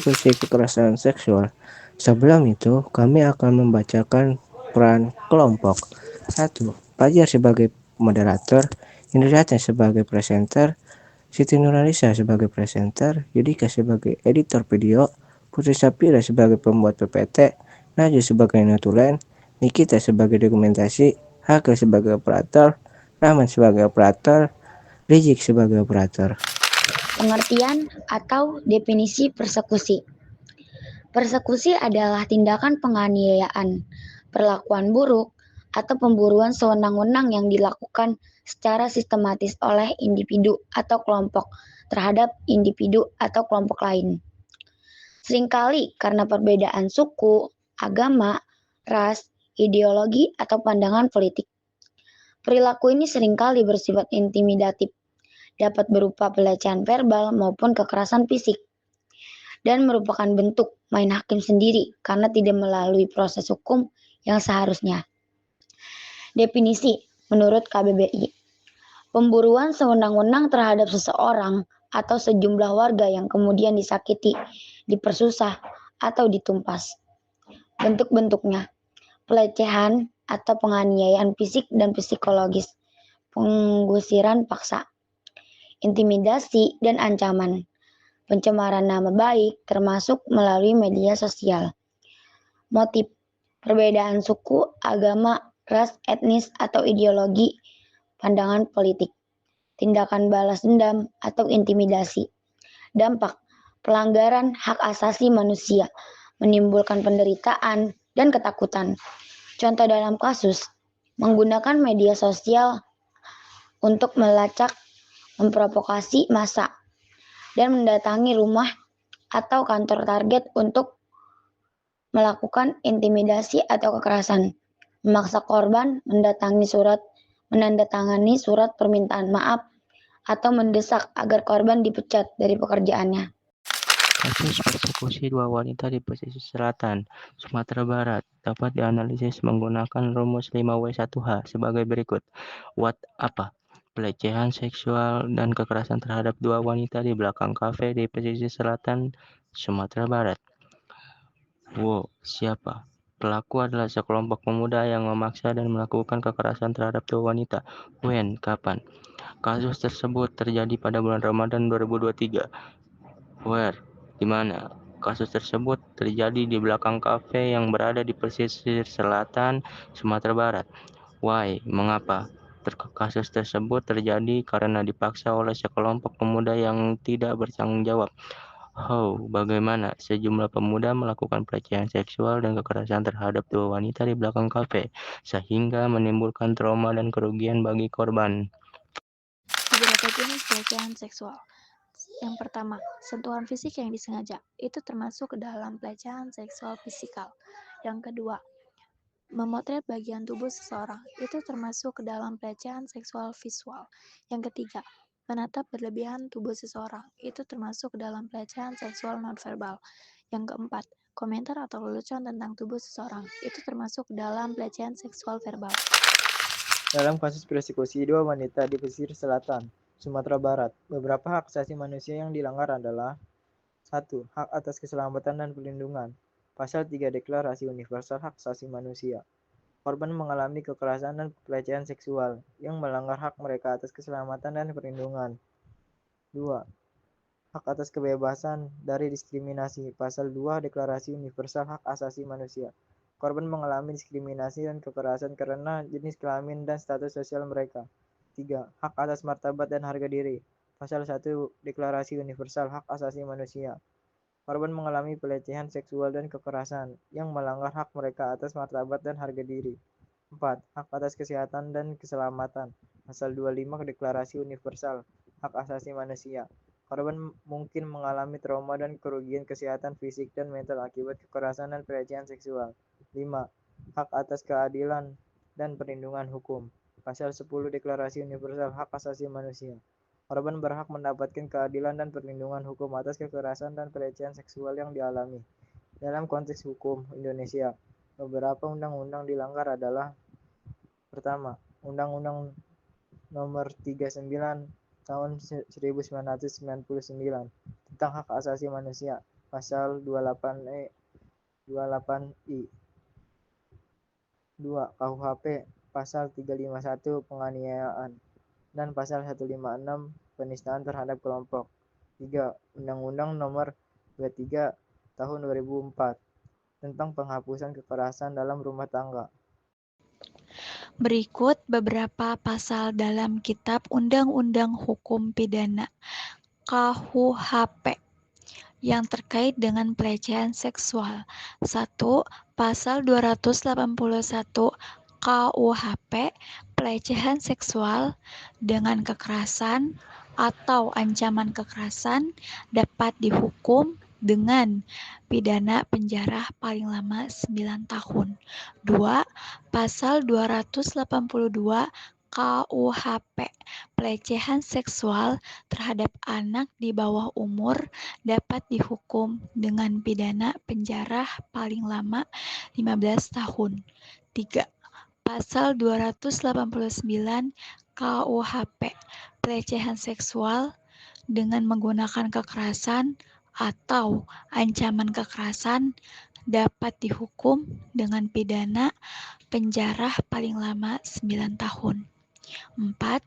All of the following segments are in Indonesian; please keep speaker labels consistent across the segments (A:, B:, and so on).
A: diskusi kekerasan seksual. Sebelum itu, kami akan membacakan peran kelompok. 1. Fajar sebagai moderator, Indriatnya sebagai presenter, Siti Nurhaliza sebagai presenter, Yudika sebagai editor video, Putri Sapira sebagai pembuat PPT, Najwa sebagai notulen, Nikita sebagai dokumentasi, Hakil sebagai operator, Rahman sebagai operator, Rizik sebagai operator.
B: Pengertian atau definisi persekusi. Persekusi adalah tindakan penganiayaan, perlakuan buruk, atau pemburuan sewenang-wenang yang dilakukan secara sistematis oleh individu atau kelompok terhadap individu atau kelompok lain. Seringkali karena perbedaan suku, agama, ras, ideologi, atau pandangan politik. Perilaku ini seringkali bersifat intimidatif, dapat berupa pelecehan verbal maupun kekerasan fisik, dan merupakan bentuk main hakim sendiri karena tidak melalui proses hukum yang seharusnya. Definisi menurut KBBI, pemburuan sewenang-wenang terhadap seseorang atau sejumlah warga yang kemudian disakiti, dipersusah, atau ditumpas. Bentuk-bentuknya, pelecehan atau penganiayaan fisik dan psikologis, penggusiran paksa, intimidasi dan ancaman, pencemaran nama baik termasuk melalui media sosial. Motif, perbedaan suku, agama, ras, etnis, atau ideologi, pandangan politik, tindakan balas dendam atau intimidasi. Dampak, pelanggaran hak asasi manusia, menimbulkan penderitaan dan ketakutan. Contoh dalam kasus, menggunakan media sosial untuk melacak, memprovokasi massa, dan mendatangi rumah atau kantor target untuk melakukan intimidasi atau kekerasan, memaksa korban menandatangani surat permintaan maaf, atau mendesak agar korban dipecat dari pekerjaannya.
C: Kasus persekusi dua wanita di pesisir selatan, Sumatera Barat, dapat dianalisis menggunakan rumus 5W1H sebagai berikut. Apa? Pelecehan seksual dan kekerasan terhadap dua wanita di belakang kafe di pesisir selatan, Sumatera Barat. Siapa? Pelaku adalah sekelompok pemuda yang memaksa dan melakukan kekerasan terhadap dua wanita. When? Kapan? Kasus tersebut terjadi pada bulan Ramadan 2023. Where? Di mana? Kasus tersebut terjadi di belakang kafe yang berada di pesisir selatan Sumatera Barat. Why? Mengapa? Kasus tersebut terjadi karena dipaksa oleh sekelompok pemuda yang tidak bertanggung jawab. How? Bagaimana? Sejumlah pemuda melakukan pelecehan seksual dan kekerasan terhadap dua wanita di belakang kafe, sehingga menimbulkan trauma dan kerugian bagi korban.
D: Beberapa jenis pelecehan seksual. Yang pertama, sentuhan fisik yang disengaja. Itu termasuk ke dalam pelecehan seksual fisikal. Yang kedua, memotret bagian tubuh seseorang. Itu termasuk ke dalam pelecehan seksual visual. Yang ketiga, menatap berlebihan tubuh seseorang. Itu termasuk ke dalam pelecehan seksual nonverbal. Yang keempat, komentar atau lelucon tentang tubuh seseorang. Itu termasuk ke dalam pelecehan seksual verbal.
E: Dalam kasus persekusi dua wanita di pesisir selatan, Sumatera Barat, beberapa hak asasi manusia yang dilanggar adalah 1. Hak atas keselamatan dan perlindungan. Pasal 3 Deklarasi Universal Hak Asasi Manusia. Korban mengalami kekerasan dan pelecehan seksual yang melanggar hak mereka atas keselamatan dan perlindungan. 2. Hak atas kebebasan dari diskriminasi. Pasal 2 Deklarasi Universal Hak Asasi Manusia. Korban mengalami diskriminasi dan kekerasan karena jenis kelamin dan status sosial mereka. 3. Hak atas martabat dan harga diri. Pasal 1 Deklarasi Universal Hak Asasi Manusia. Korban mengalami pelecehan seksual dan kekerasan yang melanggar hak mereka atas martabat dan harga diri. 4. Hak atas kesehatan dan keselamatan. Pasal 25 Deklarasi Universal Hak Asasi Manusia. Korban mungkin mengalami trauma dan kerugian kesehatan fisik dan mental akibat kekerasan dan pelecehan seksual. 5. Hak atas keadilan dan perlindungan hukum. Pasal 10 Deklarasi Universal Hak Asasi Manusia. Korban berhak mendapatkan keadilan dan perlindungan hukum atas kekerasan dan pelecehan seksual yang dialami. Dalam konteks hukum Indonesia, beberapa undang-undang dilanggar adalah: pertama, Undang-Undang Nomor 39 Tahun 1999 tentang Hak Asasi Manusia. pasal 28E, 28I. 2. KUHP pasal 351 penganiayaan dan pasal 156 penistaan terhadap kelompok. 3. Undang-Undang Nomor 23 Tahun 2004 tentang penghapusan kekerasan dalam rumah tangga.
D: Berikut beberapa pasal dalam Kitab Undang-Undang Hukum Pidana KUHP yang terkait dengan pelecehan seksual. 1. Pasal 281 KUHP pelecehan seksual dengan kekerasan atau ancaman kekerasan dapat dihukum dengan pidana penjara paling lama 9 tahun. 2. Pasal 282 KUHP pelecehan seksual terhadap anak di bawah umur dapat dihukum dengan pidana penjara paling lama 15 tahun. 3. Pasal 289 KUHP pelecehan seksual dengan menggunakan kekerasan atau ancaman kekerasan dapat dihukum dengan pidana penjara paling lama 9 tahun. 4.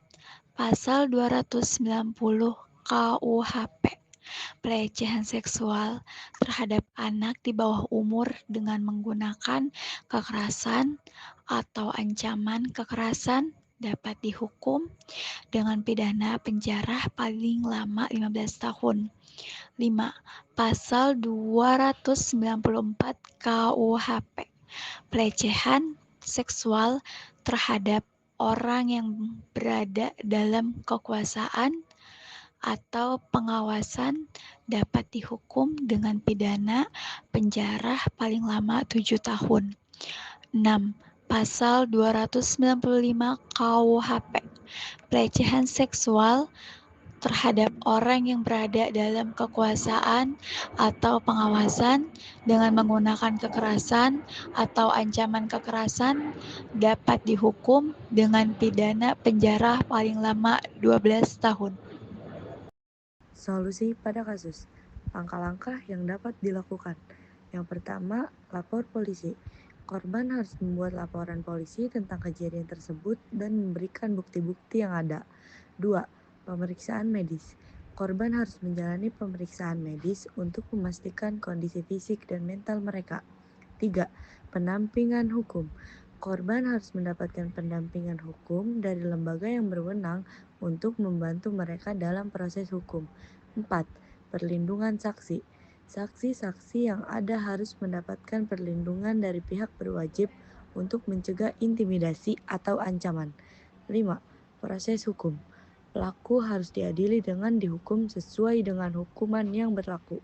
D: Pasal 290 KUHP pelecehan seksual terhadap anak di bawah umur dengan menggunakan kekerasan atau ancaman kekerasan dapat dihukum dengan pidana penjara paling lama 15 tahun. 5. Pasal 294 KUHP pelecehan seksual terhadap orang yang berada dalam kekuasaan atau pengawasan dapat dihukum dengan pidana penjara paling lama 7 tahun. 6. Pasal 295 KUHP pelecehan seksual terhadap orang yang berada dalam kekuasaan atau pengawasan dengan menggunakan kekerasan atau ancaman kekerasan dapat dihukum dengan pidana penjara paling lama 12 tahun.
F: Solusi pada kasus. Langkah-langkah yang dapat dilakukan. Yang pertama, lapor polisi. Korban harus membuat laporan polisi tentang kejadian tersebut dan memberikan bukti-bukti yang ada. 2. Pemeriksaan medis. Korban harus menjalani pemeriksaan medis untuk memastikan kondisi fisik dan mental mereka. 3. Pendampingan hukum. Korban harus mendapatkan pendampingan hukum dari lembaga yang berwenang untuk membantu mereka dalam proses hukum. 4. Perlindungan saksi. Saksi-saksi yang ada harus mendapatkan perlindungan dari pihak berwajib untuk mencegah intimidasi atau ancaman. 5. Proses hukum. Pelaku harus diadili dengan dihukum sesuai dengan hukuman yang berlaku.